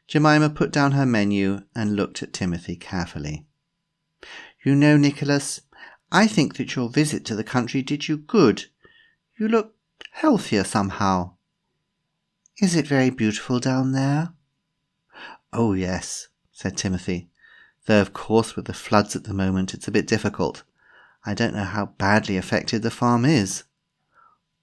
Jemima put down her menu and looked at Timothy carefully. "You know, Nicholas, I think that your visit to the country did you good. You look healthier somehow. Is it very beautiful down there?" "Oh, yes," said Timothy, "though of course with the floods at the moment it's a bit difficult. I don't know how badly affected the farm is."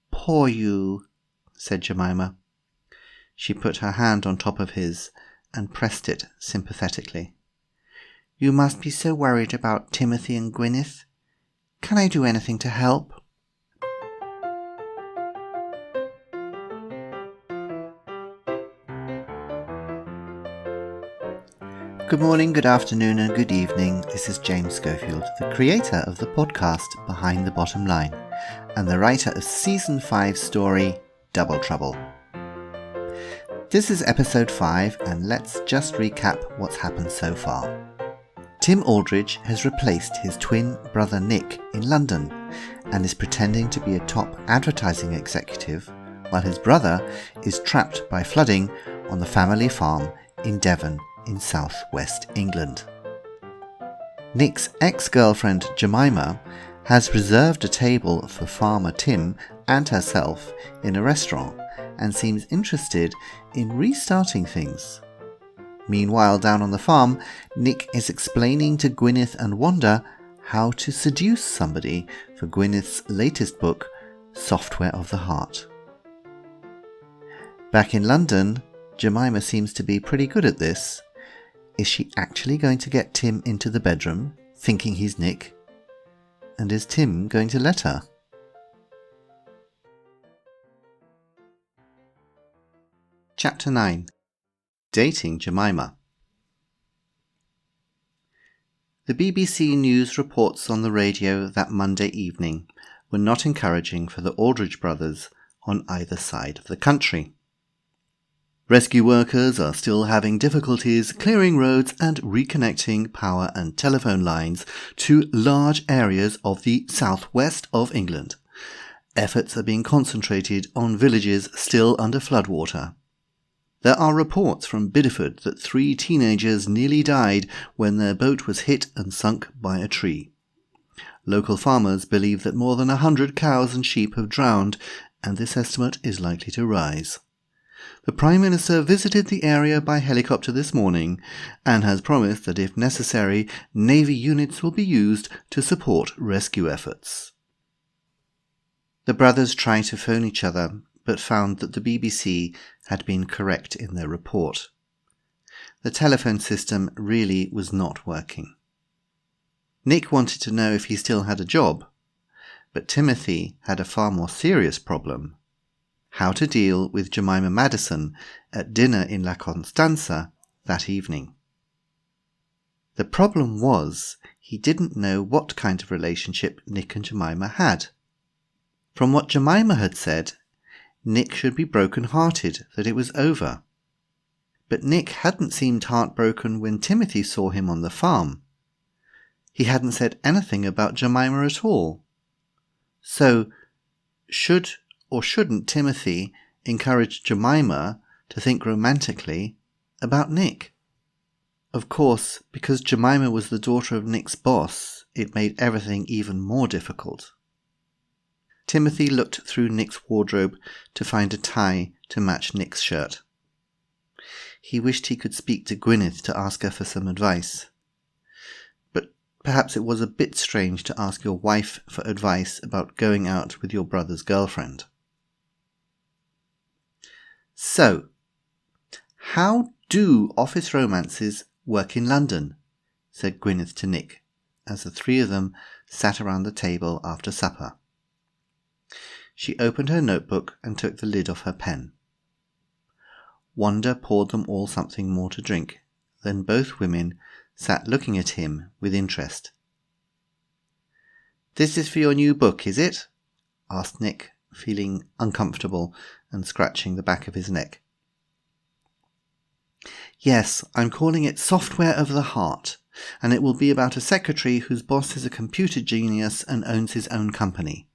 "Poor you," said Jemima. She put her hand on top of his and pressed it sympathetically. "You must be so worried about Timothy and Gwyneth. Can I do anything to help?" Good morning, good afternoon and good evening. This is James Schofield, the creator of the podcast Behind the Bottom Line and the writer of Season 5 story Double Trouble. This is episode 5 and let's just recap what's happened so far. Tim Aldridge has replaced his twin brother Nick in London and is pretending to be a top advertising executive while his brother is trapped by flooding on the family farm in Devon in southwest England. Nick's ex-girlfriend Jemima has reserved a table for farmer Tim and herself in a restaurant and seems interested in restarting things. Meanwhile, down on the farm, Nick is explaining to Gwyneth and Wanda how to seduce somebody for Gwyneth's latest book, Software of the Heart. Back in London, Jemima seems to be pretty good at this. Is she actually going to get Tim into the bedroom, thinking he's Nick? And is Tim going to let her? Chapter 9. Dating Jemima. The BBC News reports on the radio that Monday evening were not encouraging for the Aldridge brothers on either side of the country. Rescue workers are still having difficulties clearing roads and reconnecting power and telephone lines to large areas of the southwest of England. Efforts are being concentrated on villages still under floodwater. There are reports from Bideford that 3 teenagers nearly died when their boat was hit and sunk by a tree. Local farmers believe that more than 100 cows and sheep have drowned, and this estimate is likely to rise. The Prime Minister visited the area by helicopter this morning and has promised that if necessary, Navy units will be used to support rescue efforts. The brothers tried to phone each other, but found that the BBC had been correct in their report. The telephone system really was not working. Nick wanted to know if he still had a job, but Timothy had a far more serious problem: how to deal with Jemima Madison at dinner in La Constanza that evening. The problem was he didn't know what kind of relationship Nick and Jemima had. From what Jemima had said, Nick should be broken-hearted that it was over. But Nick hadn't seemed heartbroken when Timothy saw him on the farm. He hadn't said anything about Jemima at all. So, should or shouldn't Timothy encourage Jemima to think romantically about Nick? Of course, because Jemima was the daughter of Nick's boss, it made everything even more difficult. Timothy looked through Nick's wardrobe to find a tie to match Nick's shirt. He wished he could speak to Gwyneth to ask her for some advice. But perhaps it was a bit strange to ask your wife for advice about going out with your brother's girlfriend. So, how do office romances work in London? Said Gwyneth to Nick, as the 3 of them sat around the table after supper. She opened her notebook and took the lid off her pen. Wanda poured them all something more to drink, then both women sat looking at him with interest. "This is for your new book, is it?" asked Nick, feeling uncomfortable and scratching the back of his neck. "Yes, I'm calling it Software of the Heart, and it will be about a secretary whose boss is a computer genius and owns his own company.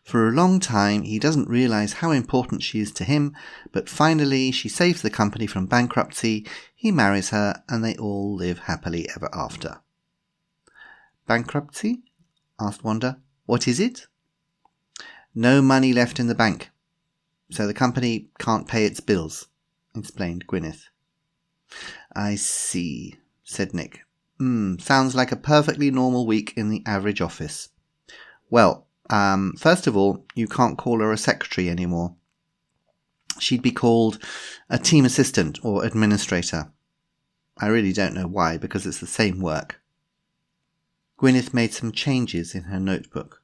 For a long time he doesn't realize how important she is to him, but finally she saves the company from bankruptcy, he marries her, and they all live happily ever after. Bankruptcy? Asked Wanda. What is it? No money left in the bank, so the company can't pay its bills, explained Gwyneth. I see, said Nick. Sounds like a perfectly normal week in the average office. Well, first of all, you can't call her a secretary anymore. She'd be called a team assistant or administrator. I really don't know why, because it's the same work. Gwyneth made some changes in her notebook.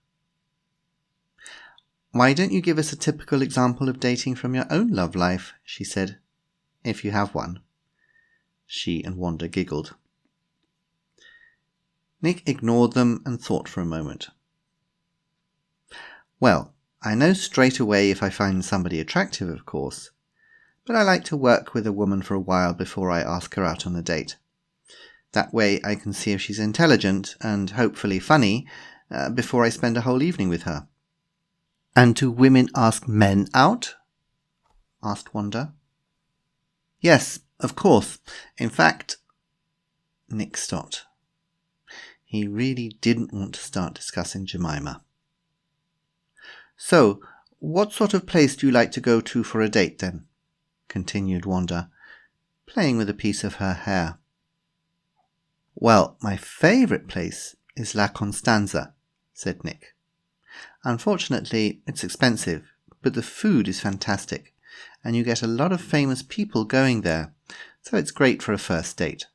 Why don't you give us a typical example of dating from your own love life, she said, if you have one. She and Wanda giggled. Nick ignored them and thought for a moment. Well, I know straight away if I find somebody attractive, of course, but I like to work with a woman for a while before I ask her out on a date. That way I can see if she's intelligent and hopefully funny before I spend a whole evening with her. And do women ask men out? Asked Wanda. Yes, of course. In fact, Nick stopped. He really didn't want to start discussing Jemima. So, what sort of place do you like to go to for a date then? Continued Wanda, playing with a piece of her hair. Well, my favourite place is La Constanza, said Nick. Unfortunately, it's expensive, but the food is fantastic, and you get a lot of famous people going there, so it's great for a first date.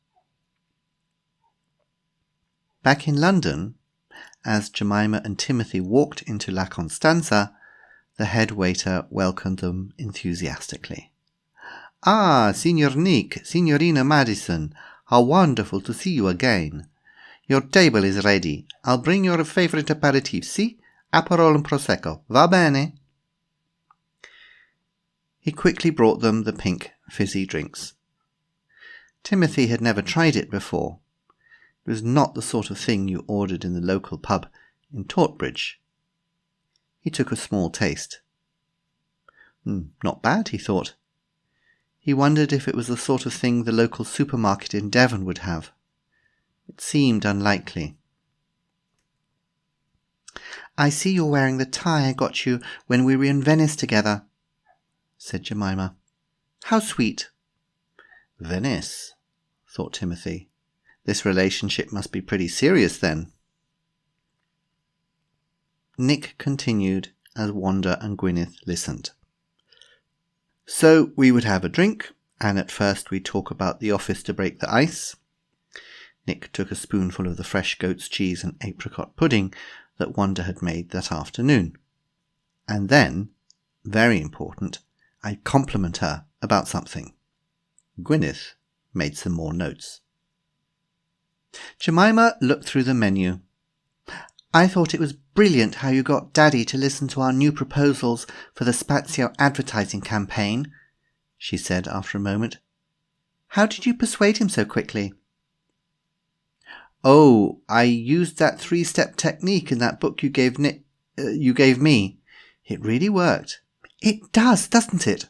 Back in London, as Jemima and Timothy walked into La Constanza, the head waiter welcomed them enthusiastically. Ah, Signor Nick, Signorina Madison, how wonderful to see you again. Your table is ready. I'll bring your favorite aperitif, see? Aperol and Prosecco. Va bene? He quickly brought them the pink, fizzy drinks. Timothy had never tried it before. It was not the sort of thing you ordered in the local pub in Tortbridge. He took a small taste. Not bad, he thought. He wondered if it was the sort of thing the local supermarket in Devon would have. It seemed unlikely. I see you're wearing the tie I got you when we were in Venice together, said Jemima. How sweet. Venice, thought Timothy. This relationship must be pretty serious then. Nick continued as Wanda and Gwyneth listened. So we would have a drink, and at first we'd talk about the office to break the ice. Nick took a spoonful of the fresh goat's cheese and apricot pudding that Wanda had made that afternoon. And then, very important, I'd compliment her about something. Gwyneth made some more notes. Jemima looked through the menu. I thought it was brilliant how you got Daddy to listen to our new proposals for the Spazio advertising campaign, she said after a moment. How did you persuade him so quickly? Oh, I used that 3-step technique in that book you gave me. It really worked. It does, doesn't it?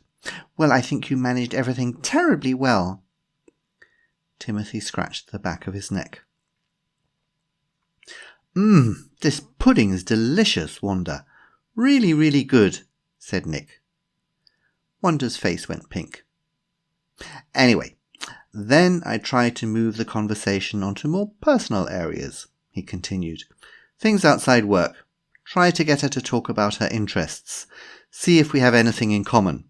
Well, I think you managed everything terribly well. Timothy scratched the back of his neck. This pudding is delicious, Wanda. Really, really good, said Nick. Wanda's face went pink. Anyway, then I tried to move the conversation onto more personal areas, he continued. Things outside work. Try to get her to talk about her interests. See if we have anything in common.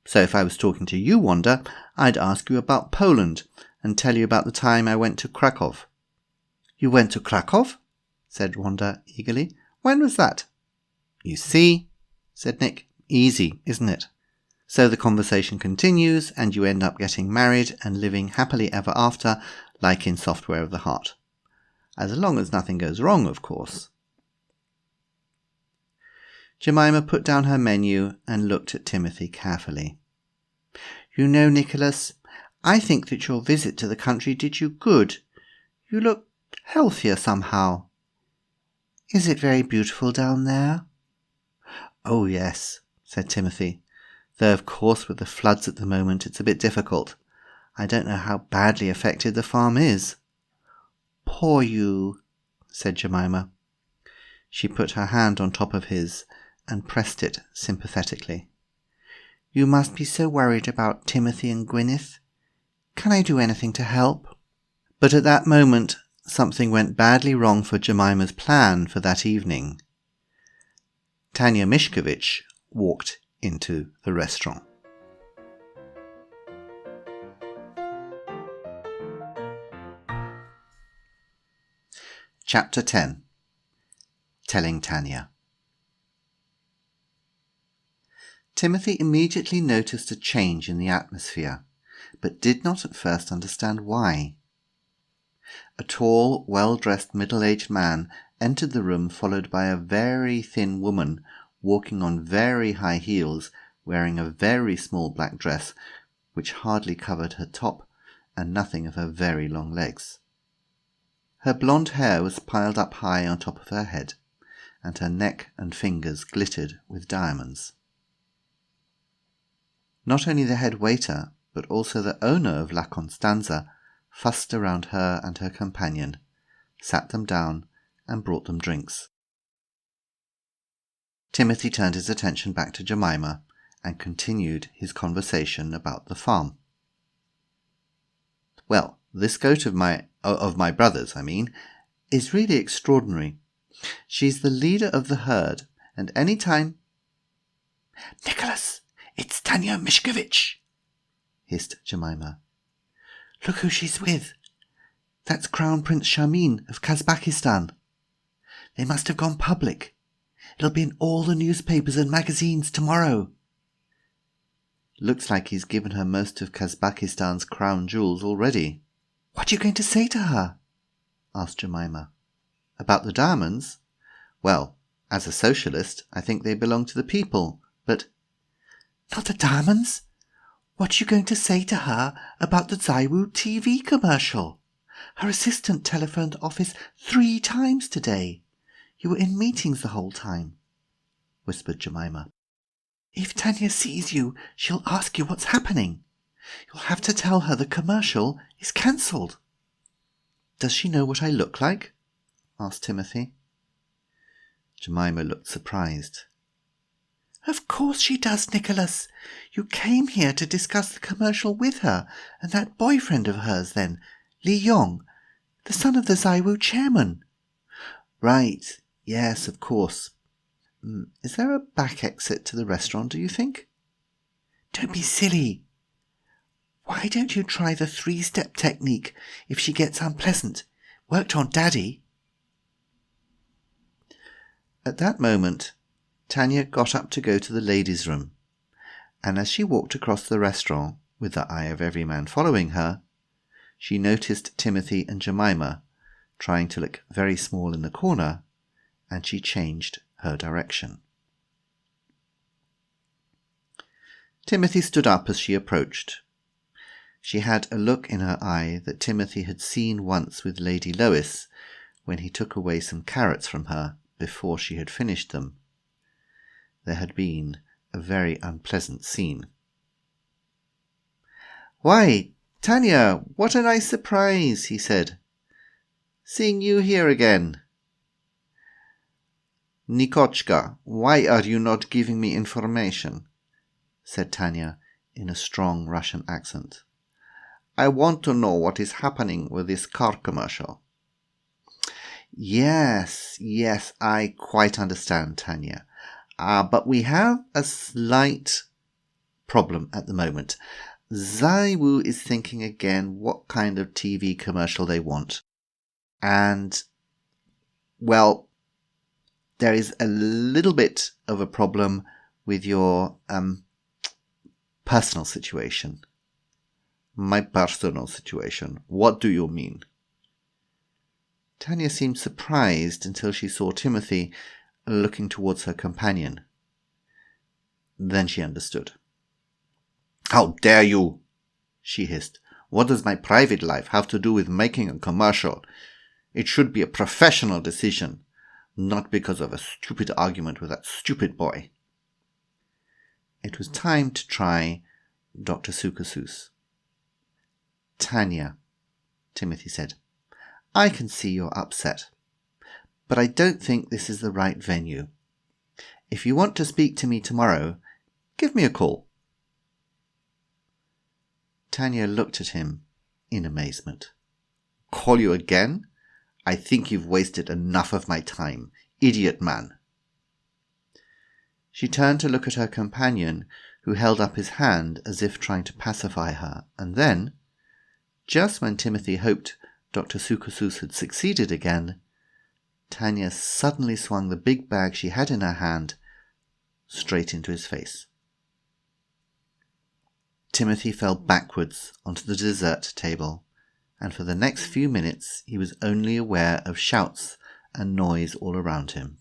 So if I was talking to you, Wanda, I'd ask you about Poland and tell you about the time I went to Krakow. You went to Krakow? Said Wanda eagerly. When was that? You see, said Nick. Easy, isn't it? So the conversation continues and you end up getting married and living happily ever after, like in Software of the Heart. As long as nothing goes wrong, of course. Jemima put down her menu and looked at Timothy carefully. You know, Nicholas, I think that your visit to the country did you good. You look healthier somehow. Is it very beautiful down there? "Oh, yes," said Timothy, "though of course with the floods at the moment it's a bit difficult. I don't know how badly affected the farm is." "Poor you," said Jemima. She put her hand on top of his and pressed it sympathetically. "You must be so worried about Timothy and Gwyneth. Can I do anything to help?" But at that moment something went badly wrong for Jemima's plan for that evening. Tanya Mishkovich walked into the restaurant. Chapter 10. Telling Tanya. Timothy immediately noticed a change in the atmosphere, but did not at first understand why. A tall, well-dressed middle-aged man entered the room, followed by a very thin woman walking on very high heels, wearing a very small black dress which hardly covered her top and nothing of her very long legs. Her blonde hair was piled up high on top of her head, and her neck and fingers glittered with diamonds. Not only the head waiter, but also the owner of La Constanza fussed around her and her companion, sat them down, and brought them drinks. Timothy turned his attention back to Jemima and continued his conversation about the farm. "Well, this goat of my brother's, is really extraordinary. She's the leader of the herd, and any time—" "Nicholas, it's Tanya Mishkovich," hissed Jemima. "Look who she's with. That's Crown Prince Shamin of Kazakhstan. They must have gone public. It'll be in all the newspapers and magazines tomorrow." "Looks like he's given her most of Kazakhstan's crown jewels already." "What are you going to say to her?" asked Jemima. "About the diamonds? Well, as a socialist, I think they belong to the people, but—" "Not the diamonds? What are you going to say to her about the Zaiwu TV commercial? Her assistant telephoned the office 3 times today. You were in meetings the whole time," whispered Jemima. "If Tanya sees you, she'll ask you what's happening. You'll have to tell her the commercial is cancelled." "Does she know what I look like?" asked Timothy. Jemima looked surprised. "Of course she does, Nicholas. You came here to discuss the commercial with her and that boyfriend of hers then, Li Yong, the son of the Zaiwu chairman." "Right, yes, of course. Is there a back exit to the restaurant, do you think?" "Don't be silly. Why don't you try the 3-step technique if she gets unpleasant? Worked on Daddy." At that moment, Tanya got up to go to the ladies' room, and as she walked across the restaurant, with the eye of every man following her, she noticed Timothy and Jemima trying to look very small in the corner, and she changed her direction. Timothy stood up as she approached. She had a look in her eye that Timothy had seen once with Lady Lois when he took away some carrots from her before she had finished them. There had been a very unpleasant scene. "Why, Tanya, what a nice surprise," he said. "Seeing you here again." "Nikochka, why are you not giving me information?" said Tanya in a strong Russian accent. "I want to know what is happening with this car commercial." Yes, I quite understand, Tanya. But we have a slight problem at the moment. Zaiwu is thinking again what kind of TV commercial they want. And, well, there is a little bit of a problem with your personal situation. My personal situation? What do you mean? Tanya seemed surprised until she saw Timothy looking towards her companion. Then she understood. "How dare you!" she hissed. "What does my private life have to do with making a commercial? It should be a professional decision, not because of a stupid argument with that stupid boy." it was time to try Dr. Sukasus. "Tanya," Timothy said, "I can see you're upset, but I don't think this is the right venue. If you want to speak to me tomorrow, give me a call." Tanya looked at him in amazement. "Call you again? I think you've wasted enough of my time, idiot man." She turned to look at her companion, who held up his hand as if trying to pacify her, and then, just when Timothy hoped Dr. Sukasus had succeeded again, Tanya suddenly swung the big bag she had in her hand straight into his face. Timothy fell backwards onto the dessert table, and for the next few minutes he was only aware of shouts and noise all around him.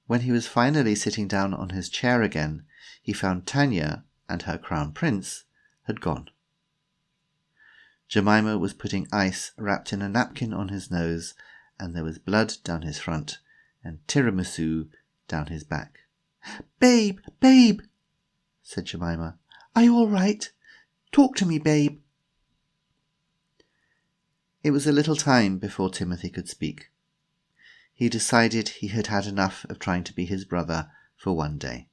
When he was finally sitting down on his chair again, he found Tanya and her crown prince had gone. Jemima was putting ice wrapped in a napkin on his nose, and there was blood down his front and tiramisu down his back. "Babe, babe," said Jemima. "Are you all right? Talk to me, babe." It was a little time before Timothy could speak. He decided he had had enough of trying to be his brother for one day.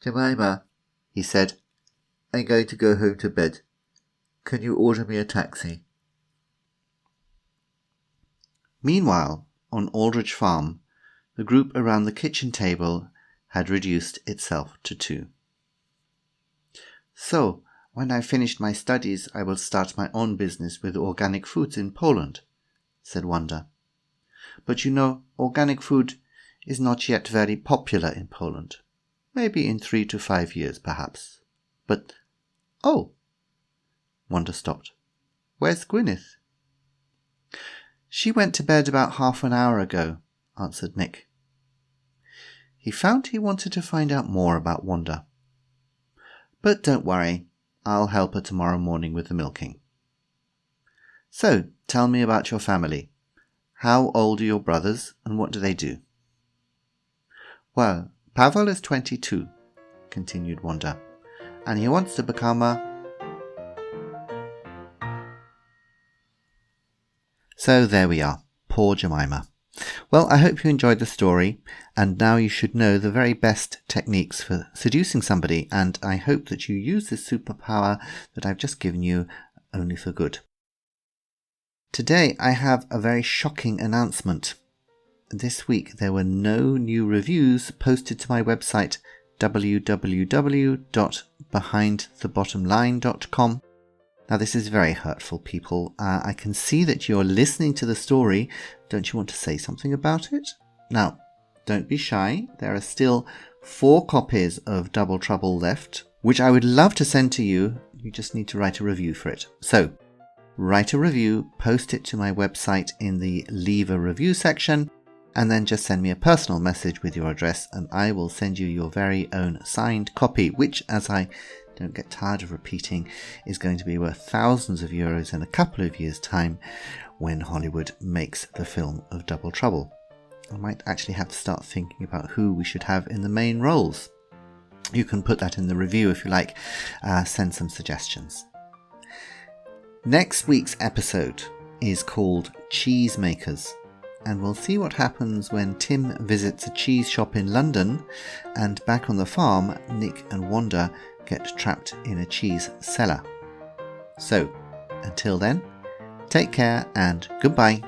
"Jemima," he said, "I'm going to go home to bed. Can you order me a taxi?" Meanwhile, on Aldridge Farm, the group around the kitchen table had reduced itself to 2. "So, when I've finished my studies, I will start my own business with organic foods in Poland," said Wanda. "But you know, organic food is not yet very popular in Poland. Maybe in 3 to 5 years, perhaps. But, oh!" Wanda stopped. "Where's Gwyneth?" "She went to bed about half an hour ago," answered Nick. He found he wanted to find out more about Wanda. "But don't worry, I'll help her tomorrow morning with the milking. So, tell me about your family. How old are your brothers, and what do they do?" "Well, Pavel is 22, continued Wanda, "and he wants to become a..." So there we are, poor Jemima. Well, I hope you enjoyed the story, and now you should know the very best techniques for seducing somebody, and I hope that you use this superpower that I've just given you only for good. Today I have a very shocking announcement. This week there were no new reviews posted to my website www.behindthebottomline.com. Now this is very hurtful, people. I can see that you're listening to the story. Don't you want to say something about it? Now, don't be shy. There are still 4 copies of Double Trouble left, which I would love to send to you. You just need to write a review for it. So, write a review, post it to my website in the Leave a Review section, and then just send me a personal message with your address, and I will send you your very own signed copy, which, as I don't get tired of repeating, is going to be worth thousands of euros in a couple of years' time when Hollywood makes the film of Double Trouble. I might actually have to start thinking about who we should have in the main roles. You can put that in the review if you like. Send some suggestions. Next week's episode is called Cheesemakers, and we'll see what happens when Tim visits a cheese shop in London, and back on the farm, Nick and Wanda get trapped in a cheese cellar. So, until then, take care and goodbye.